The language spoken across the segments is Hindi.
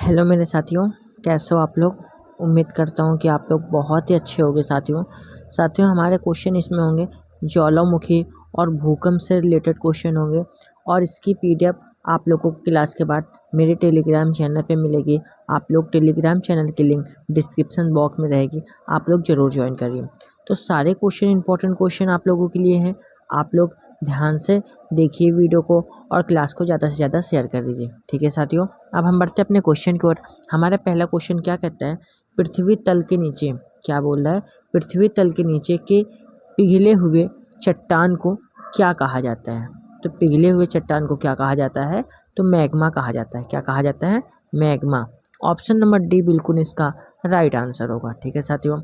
हेलो मेरे साथियों, कैसे हो आप लोग। उम्मीद करता हूँ कि आप लोग बहुत ही अच्छे होंगे साथियों हमारे क्वेश्चन इसमें होंगे ज्वालामुखी और भूकंप से रिलेटेड क्वेश्चन होंगे और इसकी पीडीएफ आप लोगों को क्लास के बाद मेरे टेलीग्राम चैनल पे मिलेगी। आप लोग टेलीग्राम चैनल की लिंक डिस्क्रिप्शन बॉक्स में रहेगी, आप लोग ज़रूर ज्वाइन करिए। तो सारे क्वेश्चन इंपॉर्टेंट क्वेश्चन आप लोगों के लिए हैं, आप लोग ध्यान से देखिए वीडियो को और क्लास को ज़्यादा से ज़्यादा शेयर कर दीजिए। ठीक है साथियों, अब हम बढ़ते हैं अपने क्वेश्चन की ओर। हमारा पहला क्वेश्चन क्या कहता है, पृथ्वी तल के नीचे क्या बोल रहा है, पृथ्वी तल के नीचे के पिघले हुए चट्टान को क्या कहा जाता है। तो पिघले हुए चट्टान को क्या कहा जाता है, तो मैग्मा कहा जाता है। क्या कहा जाता है, मैग्मा। ऑप्शन नंबर डी बिल्कुल इसका राइट आंसर होगा। ठीक है साथियों,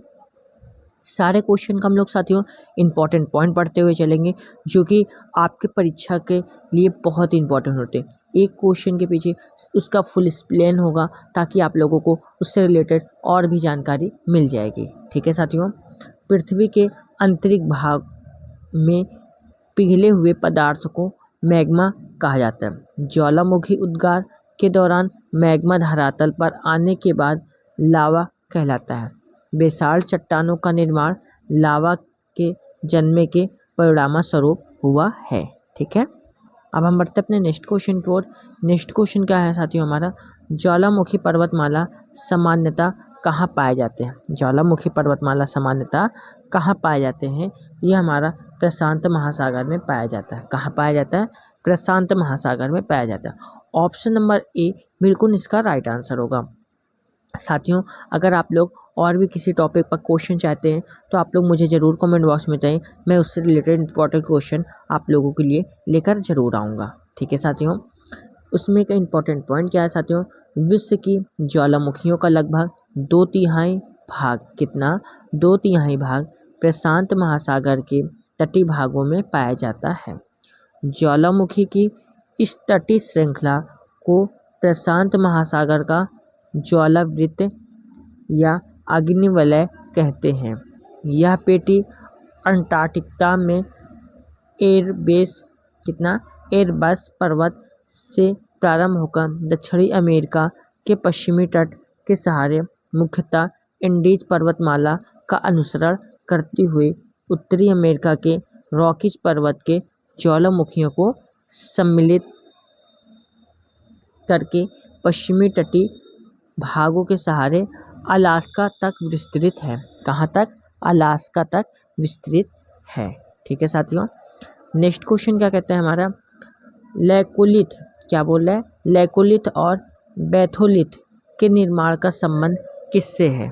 सारे क्वेश्चन का हम लोग साथियों इंपॉर्टेंट पॉइंट पढ़ते हुए चलेंगे जो कि आपके परीक्षा के लिए बहुत इंपॉर्टेंट होते हैं। एक क्वेश्चन के पीछे उसका फुल एक्सप्लेन होगा ताकि आप लोगों को उससे रिलेटेड और भी जानकारी मिल जाएगी। ठीक है साथियों, पृथ्वी के आंतरिक भाग में पिघले हुए पदार्थ को मैग्मा कहा जाता है। ज्वालामुखी उद्गार के दौरान मैग्मा धरातल पर आने के बाद लावा कहलाता है। बेसाल्ट चट्टानों का निर्माण लावा के जन्मे के परिणाम स्वरूप हुआ है। ठीक है, अब हम बढ़ते अपने नेक्स्ट क्वेश्चन की ओर। नेक्स्ट क्वेश्चन क्या है साथियों हमारा, ज्वालामुखी पर्वतमाला सामान्यतः कहाँ पाए जाते हैं। ज्वालामुखी पर्वतमाला सामान्यतः कहाँ पाए जाते हैं, ये हमारा प्रशांत महासागर में पाया जाता है। कहाँ पाया जाता है, प्रशांत महासागर में पाया जाता है। ऑप्शन नंबर ए बिल्कुल इसका राइट आंसर होगा। साथियों, अगर आप लोग और भी किसी टॉपिक पर क्वेश्चन चाहते हैं तो आप लोग मुझे ज़रूर कमेंट बॉक्स में बताएं, मैं उससे रिलेटेड इंपॉर्टेंट क्वेश्चन आप लोगों के लिए लेकर ज़रूर आऊँगा। ठीक है साथियों, उसमें का इम्पोर्टेंट पॉइंट क्या है साथियों, विश्व की ज्वालामुखियों का लगभग 2/3 भाग, कितना, 2/3 भाग प्रशांत महासागर के तटीय भागों में पाया जाता है। ज्वालामुखी की इस तटीय श्रृंखला को प्रशांत महासागर का ज्वालावृत्त या अग्निवलय कहते हैं। यह पेटी अंटार्कटिका में एयरबेस, कितना, एयरबस पर्वत से प्रारंभ होकर दक्षिणी अमेरिका के पश्चिमी तट के सहारे मुख्यतः इंडीज पर्वतमाला का अनुसरण करती हुई उत्तरी अमेरिका के रॉकीज पर्वत के ज्वालामुखियों को सम्मिलित करके पश्चिमी तटीय भागों के सहारे अलास्का तक विस्तृत है। कहाँ तक, अलास्का तक विस्तृत है। ठीक है साथियों, नेक्स्ट क्वेश्चन क्या कहते हैं हमारा, लैकोलिथ, क्या बोल रहा है, लैकोलिथ और बैथोलिथ के निर्माण का संबंध किससे है।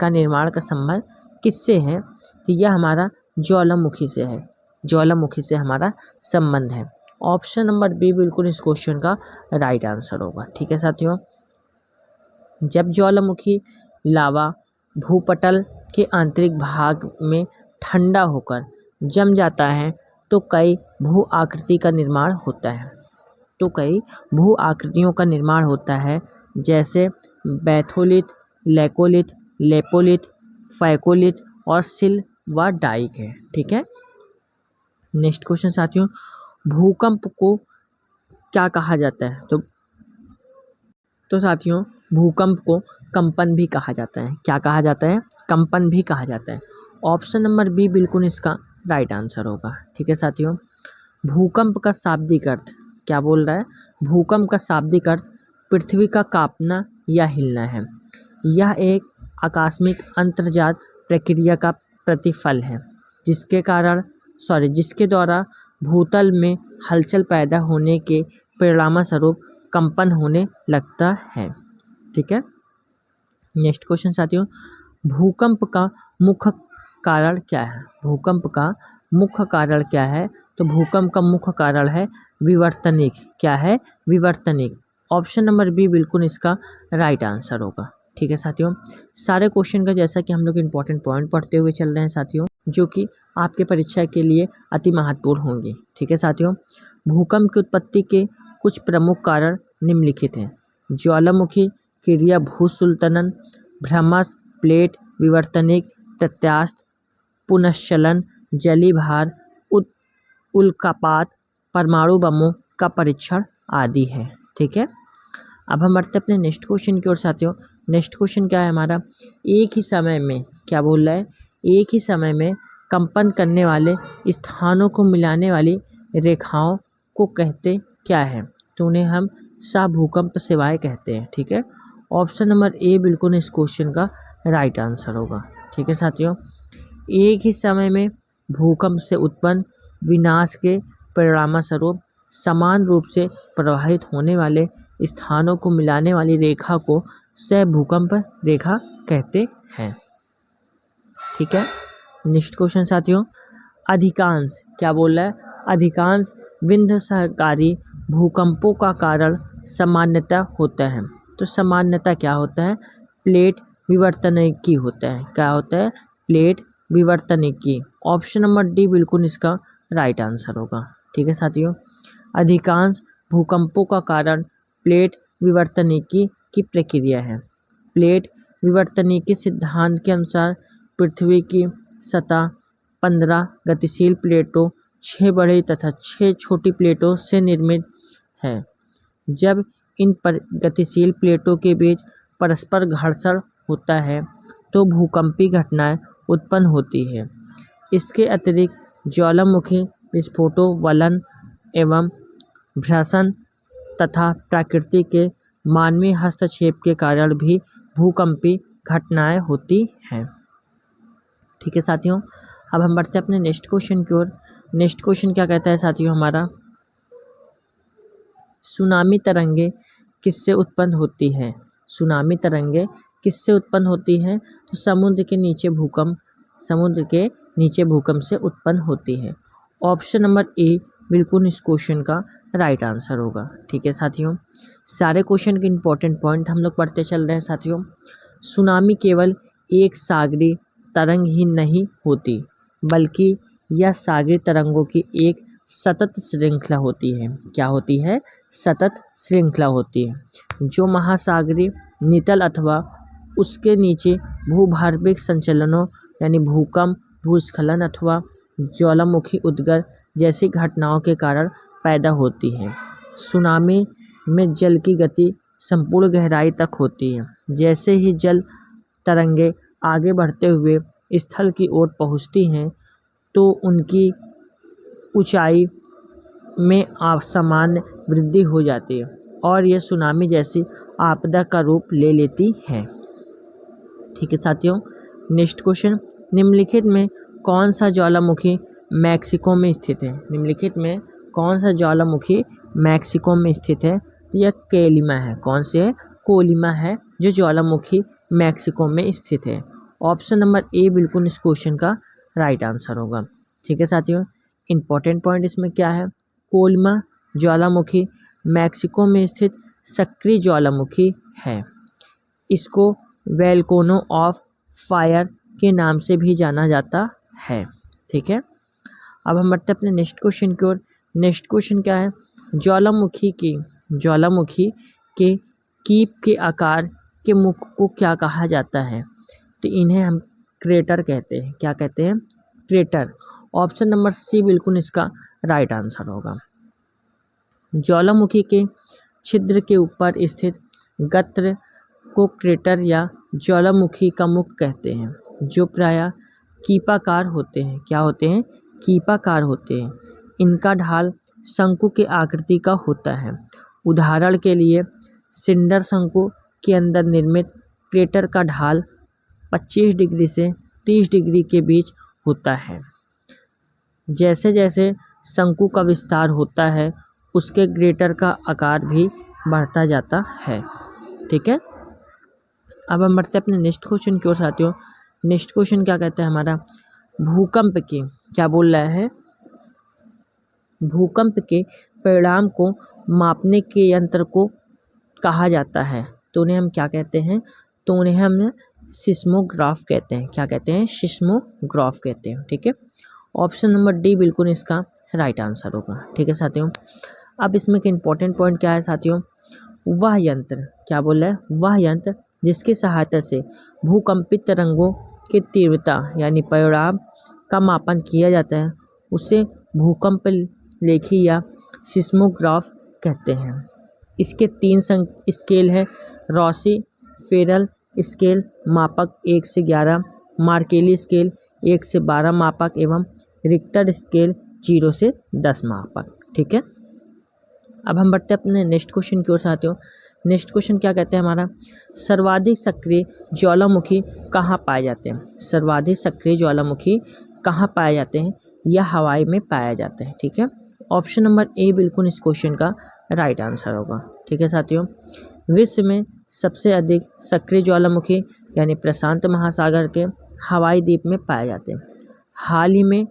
का निर्माण का संबंध किससे है, तो यह हमारा ज्वालामुखी से है। ज्वालामुखी से हमारा संबंध है। ऑप्शन नंबर बी बिल्कुल इस क्वेश्चन का राइट आंसर होगा। ठीक है साथियों, जब ज्वालामुखी लावा भूपटल के आंतरिक भाग में ठंडा होकर जम जाता है तो कई भू आकृति का निर्माण होता है। तो कई भू आकृतियों का निर्माण होता है, जैसे बैथोलिथ, लैकोलिथ, लेपोलिथ, फैकोलिथ और सिल व डाइक है। ठीक है, नेक्स्ट क्वेश्चन साथियों, भूकंप को क्या कहा जाता है। तो साथियों, भूकंप को कंपन भी कहा जाता है। क्या कहा जाता है, कंपन भी कहा जाता है। ऑप्शन नंबर बी बिल्कुल इसका राइट आंसर होगा। ठीक है साथियों, भूकंप का शाब्दिक अर्थ क्या बोल रहा है, भूकंप का शाब्दिक अर्थ पृथ्वी का कांपना या हिलना है। यह एक आकस्मिक अंतर्जात प्रक्रिया का प्रतिफल है जिसके द्वारा भूतल में हलचल पैदा होने के परिणामस्वरूप कंपन होने लगता है। ठीक है, नेक्स्ट क्वेश्चन साथियों, भूकंप का मुख्य कारण क्या है। भूकंप का मुख्य कारण क्या है, तो भूकंप का मुख्य कारण है विवर्तनिक। क्या है, विवर्तनिक। ऑप्शन नंबर बी बिल्कुल इसका राइट आंसर होगा। ठीक है साथियों, सारे क्वेश्चन का जैसा कि हम लोग इंपॉर्टेंट पॉइंट पढ़ते हुए चल रहे हैं साथियों, जो कि आपके परीक्षा के लिए अति महत्वपूर्ण होंगे। ठीक है साथियों, भूकंप की उत्पत्ति के कुछ प्रमुख कारण निम्नलिखित हैं। ज्वालामुखी क्रिया, भूस्खलन, भ्रमश, प्लेट विवर्तनिक, प्रत्यास्थ, पुनश्चलन, जलीभार, उल्कापात, परमाणु बमों का परीक्षण आदि है। ठीक है, अब हम बढ़ते हैं अपने नेक्स्ट क्वेश्चन की ओर साथियों। नेक्स्ट क्वेश्चन क्या है हमारा, एक ही समय में, क्या बोल रहा है, एक ही समय में कंपन करने वाले स्थानों को मिलाने वाली रेखाओं को कहते क्या है? तो उन्हें हम साभूकंप सेवाएं कहते हैं। ठीक है, ऑप्शन नंबर ए बिल्कुल इस क्वेश्चन का राइट आंसर होगा। ठीक है साथियों, एक ही समय में भूकंप से उत्पन्न विनाश के परिणामस्वरूप समान रूप से प्रवाहित होने वाले स्थानों को मिलाने वाली रेखा को सहभूकंप रेखा कहते हैं। ठीक है, नेक्स्ट क्वेश्चन साथियों, अधिकांश, क्या बोल रहा है, अधिकांश विध्वंसकारी भूकंपों का कारण सामान्यतः होता है। तो सामान्यतः क्या होता है, प्लेट विवर्तनिकी होता है। क्या होता है, प्लेट विवर्तनिकी। ऑप्शन नंबर डी बिल्कुल इसका राइट आंसर होगा। ठीक है साथियों, अधिकांश भूकंपों का कारण प्लेट विवर्तनिकी की प्रक्रिया है। प्लेट विवर्तनिकी सिद्धांत के अनुसार पृथ्वी की सतह 15 गतिशील प्लेटों, 6 बड़ी तथा 6 छोटी प्लेटों से निर्मित है। जब इन गतिशील प्लेटों के बीच परस्पर घर्षण होता है तो भूकंपीय घटनाएं उत्पन्न होती है। इसके अतिरिक्त ज्वालामुखी विस्फोटों, वलन एवं भ्रंशन तथा प्रकृति के मानवीय हस्तक्षेप के कारण भी भूकंपीय घटनाएं होती हैं। ठीक है साथियों, अब हम बढ़ते हैं अपने नेक्स्ट क्वेश्चन की ओर। नेक्स्ट क्वेश्चन क्या कहता है साथियों हमारा, सुनामी तरंगे किससे उत्पन्न होती है? सुनामी तरंगे किससे उत्पन्न होती हैं? तो समुद्र के नीचे भूकंप से उत्पन्न होती है। ऑप्शन नंबर ए बिल्कुल इस क्वेश्चन का राइट आंसर होगा। ठीक है साथियों, सारे क्वेश्चन के इंपॉर्टेंट पॉइंट हम लोग पढ़ते चल रहे हैं साथियों। सुनामी केवल एक सागरी तरंग ही नहीं होती, बल्कि यह सागरी तरंगों की एक सतत श्रृंखला होती है। क्या होती है? सतत श्रृंखला होती है, जो महासागरीय नितल अथवा उसके नीचे भूभार्विक संचलनों यानी भूकंप, भूस्खलन अथवा ज्वालामुखी उद्गार जैसी घटनाओं के कारण पैदा होती है। सुनामी में जल की गति संपूर्ण गहराई तक होती है। जैसे ही जल तरंगे आगे बढ़ते हुए स्थल की ओर पहुँचती हैं तो उनकी ऊंचाई में असामान्य वृद्धि हो जाती है और यह सुनामी जैसी आपदा का रूप ले लेती है। ठीक है साथियों, नेक्स्ट क्वेश्चन, निम्नलिखित में कौन सा ज्वालामुखी मैक्सिको में स्थित है? निम्नलिखित में कौन सा ज्वालामुखी मैक्सिको में स्थित है? तो यह कोलिमा है। कौन से है? कोलिमा है जो ज्वालामुखी मैक्सिको में स्थित है। ऑप्शन नंबर ए बिल्कुल इस क्वेश्चन का राइट आंसर होगा। ठीक है साथियों, इंपॉर्टेंट पॉइंट इसमें क्या है, कोलिमा ज्वालामुखी मैक्सिको में स्थित सक्रिय ज्वालामुखी है। इसको वोल्केनो ऑफ फायर के नाम से भी जाना जाता है। ठीक है, अब हम बढ़ते हैं अपने नेक्स्ट क्वेश्चन की ओर। नेक्स्ट क्वेश्चन क्या है, ज्वालामुखी के कीप के आकार के मुख को क्या कहा जाता है? तो इन्हें हम क्रेटर कहते हैं। क्या कहते हैं? क्रेटर। ऑप्शन नंबर सी बिल्कुल इसका राइट आंसर होगा। ज्वालामुखी के छिद्र के ऊपर स्थित गत्र को क्रेटर या ज्वालामुखी का मुख कहते हैं, जो प्रायः कीपाकार होते हैं। क्या होते हैं? कीपाकार होते हैं। इनका ढाल शंकु के आकृति का होता है। उदाहरण के लिए सिंडर शंकु के अंदर निर्मित क्रेटर का ढाल 25 डिग्री से 30 डिग्री के बीच होता है। जैसे जैसे शंकु का विस्तार होता है उसके क्रेटर का आकार भी बढ़ता जाता है। ठीक है, अब हम बढ़ते हैं अपने नेक्स्ट क्वेश्चन की ओर साथियों। नेक्स्ट क्वेश्चन क्या कहता है हमारा, भूकंप के, क्या बोल रहा है, भूकंप के परिणाम को मापने के यंत्र को कहा जाता है। तो उन्हें हम क्या कहते हैं? तो उन्हें हम सिस्मोग्राफ कहते हैं। क्या कहते हैं? सिस्मोग्राफ कहते हैं। ठीक है, ऑप्शन नंबर डी बिल्कुल इसका राइट आंसर होगा। ठीक है साथियों, अब इसमें के इम्पोर्टेंट पॉइंट क्या है साथियों, वह यंत्र, क्या बोल रहा है, वह यंत्र जिसकी सहायता से भूकंपित तरंगों की तीव्रता यानी परिणाम का मापन किया जाता है उसे भूकंप लेखी या सिस्मोग्राफ कहते हैं। इसके 3 स्केल है, रॉसी, फेरल स्केल मापक 1 से 11, मार्केली स्केल 1 से 12 मापक एवं रिक्टर स्केल 0 से 10 मापक। ठीक है, अब हम बढ़ते हैं अपने नेक्स्ट क्वेश्चन की ओर साथियों। नेक्स्ट क्वेश्चन क्या कहते हैं हमारा, सर्वाधिक सक्रिय ज्वालामुखी कहाँ पाए जाते हैं। सर्वाधिक सक्रिय ज्वालामुखी कहाँ पाए जाते हैं, यह हवाई में पाया जाता है। ठीक है, ऑप्शन नंबर ए बिल्कुल इस क्वेश्चन का राइट आंसर होगा। ठीक है साथियों, विश्व में सबसे अधिक सक्रिय ज्वालामुखी यानी प्रशांत महासागर के हवाई द्वीप में पाए जाते हैं। हाल ही में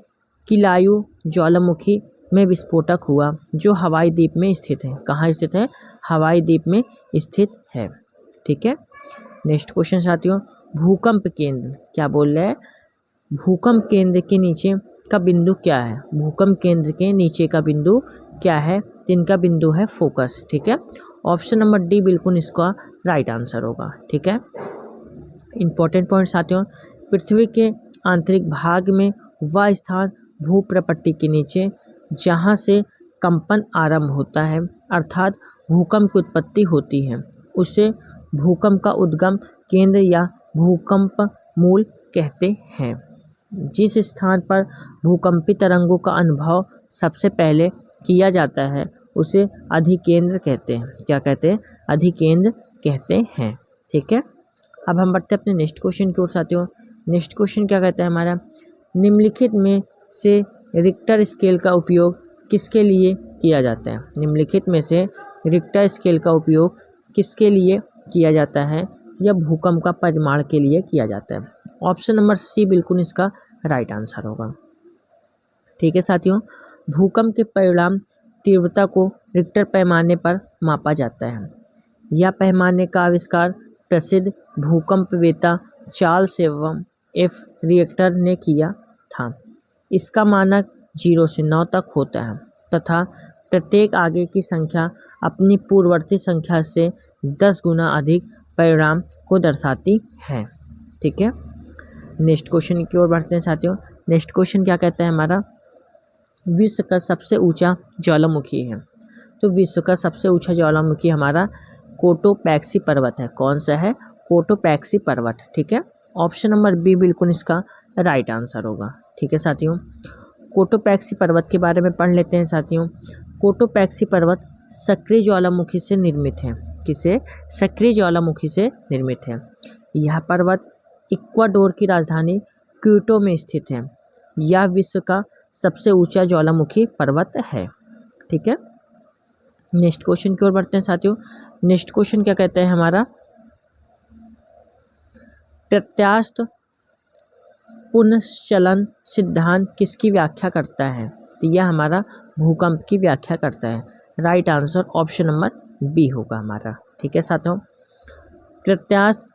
किलायू ज्वालामुखी में विस्फोटक हुआ जो हवाई द्वीप में स्थित है। कहाँ स्थित है, हवाई द्वीप में स्थित है। ठीक है, नेक्स्ट क्वेश्चन साथियों, भूकंप केंद्र क्या बोल रहे हैं, भूकंप केंद्र के नीचे का बिंदु क्या है। भूकंप केंद्र के नीचे का बिंदु क्या है, तो इनका बिंदु है फोकस। ठीक है, ऑप्शन नंबर डी बिल्कुल इसका राइट आंसर होगा। ठीक है, इंपॉर्टेंट पॉइंट साथियों, पृथ्वी के आंतरिक भाग में वह स्थान भूप्रपट्टी के नीचे जहाँ से कंपन आरंभ होता है अर्थात भूकंप की उत्पत्ति होती है, उसे भूकंप का उद्गम केंद्र या भूकंप मूल कहते हैं। जिस स्थान पर भूकंपी तरंगों का अनुभव सबसे पहले किया जाता है उसे अधिकेंद्र कहते हैं। क्या कहते हैं, अधिकेंद्र कहते हैं। ठीक है, अब हम बढ़ते हैं अपने नेक्स्ट क्वेश्चन की ओर साथियों। नेक्स्ट क्वेश्चन क्या कहता है हमारा, निम्नलिखित में से रिक्टर स्केल का उपयोग किसके लिए किया जाता है। निम्नलिखित में से रिक्टर स्केल का उपयोग किसके लिए किया जाता है, यह भूकंप का परिमाण के लिए किया जाता है। ऑप्शन नंबर सी बिल्कुल इसका राइट आंसर होगा। ठीक है साथियों, भूकंप के परिणाम तीव्रता को रिक्टर पैमाने पर मापा जाता है। यह पैमाने का आविष्कार प्रसिद्ध भूकंपवेत्ता चार्ल्स एवं एफ रिएक्टर ने किया था। इसका मानक 0 से 9 तक होता है तथा प्रत्येक आगे की संख्या अपनी पूर्ववर्ती संख्या से 10 गुना अधिक परिणाम को दर्शाती है। ठीक है, नेक्स्ट क्वेश्चन की ओर बढ़ते हैं साथियों। नेक्स्ट क्वेश्चन क्या कहता है हमारा, विश्व का सबसे ऊंचा ज्वालामुखी है। तो विश्व का सबसे ऊंचा ज्वालामुखी हमारा कोटोपैक्सी पर्वत है। कौन सा है, कोटोपैक्सी पर्वत। ठीक है, ऑप्शन नंबर बी बिल्कुल इसका राइट आंसर होगा। ठीक है साथियों, कोटोपैक्सी पर्वत के बारे में पढ़ लेते हैं साथियों। कोटोपैक्सी पर्वत सक्रिय ज्वालामुखी से निर्मित है। किसे, सक्रिय ज्वालामुखी से निर्मित है। यह पर्वत इक्वाडोर की राजधानी क्यूटो में स्थित है। यह विश्व का सबसे ऊंचा ज्वालामुखी पर्वत है। ठीक है, नेक्स्ट क्वेश्चन की ओर बढ़ते हैं साथियों। नेक्स्ट क्वेश्चन क्या कहता है हमारा, प्रत्यास्थ पुनश्चलन सिद्धांत किसकी व्याख्या करता है। तो यह हमारा भूकंप की व्याख्या करता है। Right answer option number B होगा हमारा। ठीक है साथियों, प्रत्यास्थ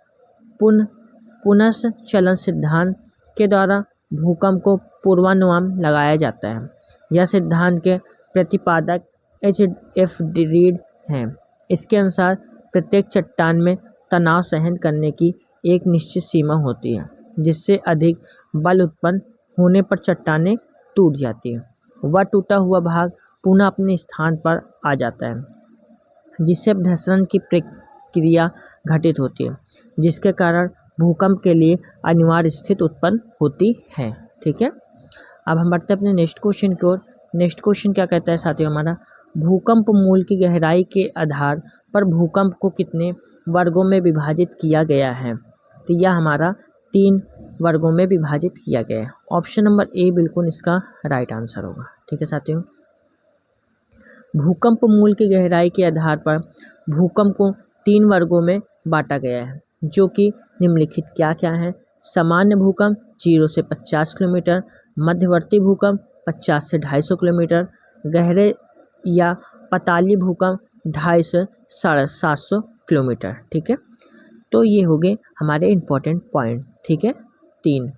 पुनश्चलन सिद्धांत के द्वारा भूकंप को पूर्वानुमान लगाया जाता है। यह सिद्धांत के प्रतिपादक एच.एफ. रीड हैं। इसके अनुसार प्रत्येक चट्टान में तनाव सहन करने की एक निश्चित सीमा होती है, जिससे अधिक बल उत्पन्न होने पर चट्टानें टूट जाती हैं। वह टूटा हुआ भाग पुनः अपने स्थान पर आ जाता है, जिससे अपघर्षण की प्रक्रिया घटित होती है, जिसके कारण भूकंप के लिए अनिवार्य स्थिति उत्पन्न होती है। ठीक है, अब हम बढ़ते हैं अपने नेक्स्ट क्वेश्चन की ओर। नेक्स्ट क्वेश्चन क्या कहता है साथियों हमारा, भूकंप मूल की गहराई के आधार पर भूकंप को कितने वर्गों में विभाजित किया गया है। तो यह हमारा 3 वर्गों में विभाजित किया गया है। ऑप्शन नंबर ए बिल्कुल इसका राइट आंसर होगा। ठीक है साथियों, भूकंप मूल की गहराई के आधार पर भूकंप को 3 वर्गों में बांटा गया है, जो कि निम्नलिखित क्या क्या है। सामान्य भूकंप 0 से 50 किलोमीटर, मध्यवर्ती भूकंप 50 से 250 किलोमीटर, गहरे या पताली भूकंप 250 से 750 किलोमीटर। ठीक है, तो ये हो गए हमारे इम्पोर्टेंट पॉइंट। ठीक है, 3।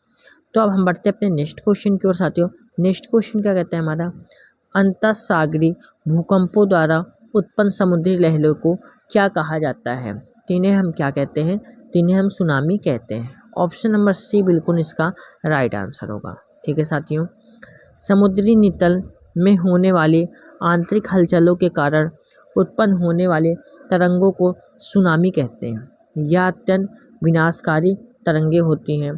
तो अब हम बढ़ते हैं अपने नेक्स्ट क्वेश्चन की ओर साथियों। नेक्स्ट क्वेश्चन क्या कहता है हमारा, अंतःसागरीय भूकंपों द्वारा उत्पन्न समुद्री लहरों को क्या कहा जाता है। तो इन्हें हम क्या कहते हैं, तो इन्हें हम सुनामी कहते हैं। ऑप्शन नंबर सी बिल्कुल इसका राइट आंसर होगा। ठीक है साथियों, समुद्री नितल में होने वाली आंतरिक हलचलों के कारण उत्पन्न होने वाले तरंगों को सुनामी कहते हैं। यह अत्यंत विनाशकारी तरंगें होती हैं।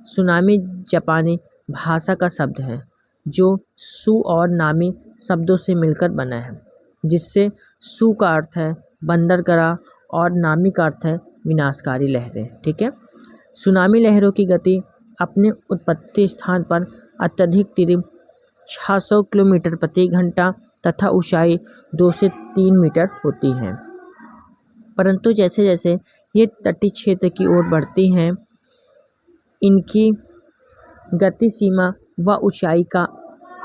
सुनामी जापानी भाषा का शब्द है जो सु और नामी शब्दों से मिलकर बना है, जिससे सु का अर्थ है बंदरगाह और नामी का अर्थ है विनाशकारी लहरें। ठीक है। सुनामी लहरों की गति अपने उत्पत्ति स्थान पर अत्यधिक तीव्र 600 किलोमीटर प्रति घंटा तथा ऊंचाई 2 से 3 मीटर होती है, परंतु जैसे जैसे ये तटीय क्षेत्र की ओर बढ़ती हैं, इनकी गति सीमा व ऊंचाई का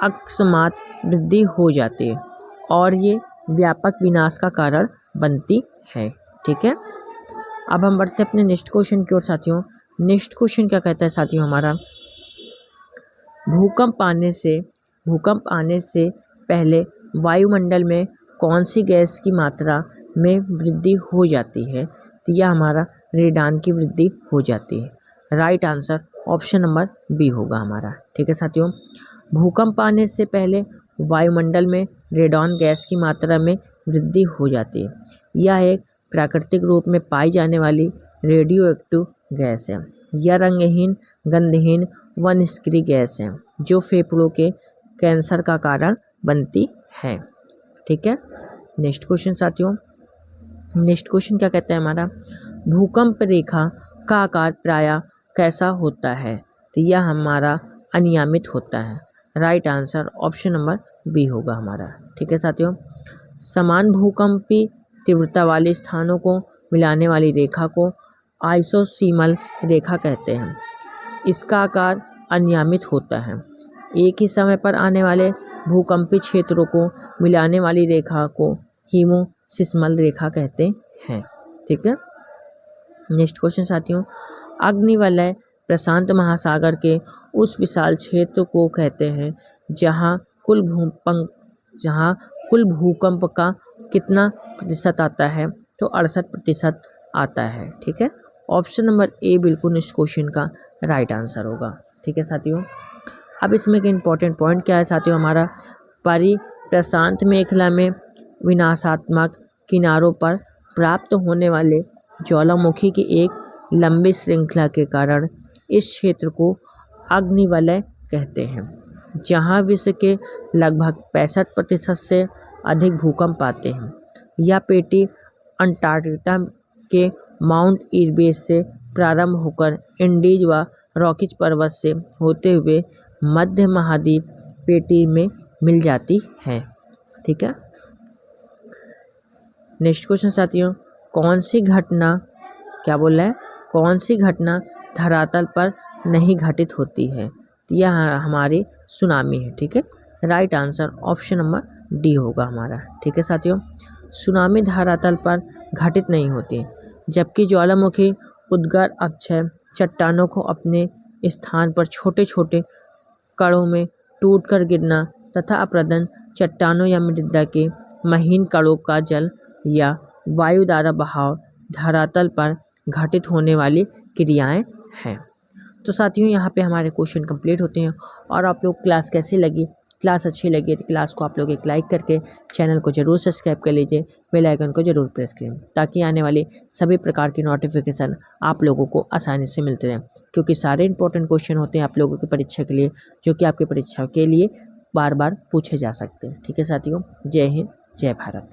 अकस्मात वृद्धि हो जाती है और ये व्यापक विनाश का कारण बनती है। ठीक है। अब हम बढ़ते हैं अपने नेक्स्ट क्वेश्चन की ओर साथियों। नेक्स्ट क्वेश्चन क्या कहता है साथियों हमारा, भूकंप आने से पहले वायुमंडल में कौन सी गैस की मात्रा में वृद्धि हो जाती है? तो यह हमारा रेडान की वृद्धि हो जाती है। Right answer option number B होगा हमारा। ठीक है साथियों, भूकंप आने से पहले वायुमंडल में रेडॉन गैस की मात्रा में वृद्धि हो जाती है। यह एक प्राकृतिक रूप में पाई जाने वाली रेडियोएक्टिव गैस है। यह रंगहीन, गंधहीन व निष्क्रिय गैस है जो फेफड़ों के कैंसर का कारण बनती है। ठीक है। नेक्स्ट क्वेश्चन साथियों, नेक्स्ट क्वेश्चन क्या कहता है हमारा, भूकंप रेखा का आकार प्रायः कैसा होता है? तो यह हमारा अनियमित होता है। Right answer option number B होगा हमारा। ठीक है साथियों, समान भूकंपी तीव्रता वाले स्थानों को मिलाने वाली रेखा को आइसोसीमल रेखा कहते हैं। इसका आकार अनियमित होता है। एक ही समय पर आने वाले भूकंपी क्षेत्रों को मिलाने वाली रेखा को हीमोसिस्मल रेखा कहते हैं। ठीक है। नेक्स्ट क्वेश्चन साथियों, अग्निवलय प्रशांत महासागर के उस विशाल क्षेत्र को कहते हैं जहां कुल भूकंप का कितना प्रतिशत आता है? तो 68% आता है। ठीक है। ऑप्शन नंबर ए बिल्कुल इस क्वेश्चन का राइट आंसर होगा। ठीक है साथियों, अब इसमें एक इम्पॉर्टेंट पॉइंट क्या है साथियों हमारा, प्रशांत मेखला में विनाशात्मक किनारों पर प्राप्त होने वाले ज्वालामुखी की एक लंबी श्रृंखला के कारण इस क्षेत्र को अग्निवलय कहते हैं, जहां विश्व के लगभग 65% से अधिक भूकंप आते हैं। यह पेटी अंटार्कटिका के माउंट इरबेस से प्रारंभ होकर इंडीज व रॉकीज पर्वत से होते हुए मध्य महाद्वीप पेटी में मिल जाती है। ठीक है। नेक्स्ट क्वेश्चन साथियों, कौन सी घटना धरातल पर नहीं घटित होती है? तो यह हमारी सुनामी है। ठीक है। Right answer option number D होगा हमारा। ठीक है साथियों, सुनामी धरातल पर घटित नहीं होती, जबकि ज्वालामुखी उद्गार अक्षय चट्टानों को अपने स्थान पर छोटे छोटे कणों में टूटकर गिरना तथा अपरदन चट्टानों या मृदा के महीन कणों का जल या वायु द्वारा बहाव धरातल पर घटित होने वाली क्रियाएं हैं। तो साथियों यहाँ पे हमारे क्वेश्चन कंप्लीट होते हैं। और आप लोग क्लास कैसी लगी? क्लास अच्छी लगी तो क्लास को आप लोग एक लाइक करके चैनल को ज़रूर सब्सक्राइब कर लीजिए, बेल आइकन को ज़रूर प्रेस करें ताकि आने वाली सभी प्रकार की नोटिफिकेशन आप लोगों को आसानी से मिलते रहें, क्योंकि सारे इंपॉर्टेंट क्वेश्चन होते हैं आप लोगों की परीक्षा के लिए, जो कि आपकी परीक्षा के लिए बार बार पूछे जा सकते हैं। ठीक है साथियों, जय हिंद, जय भारत।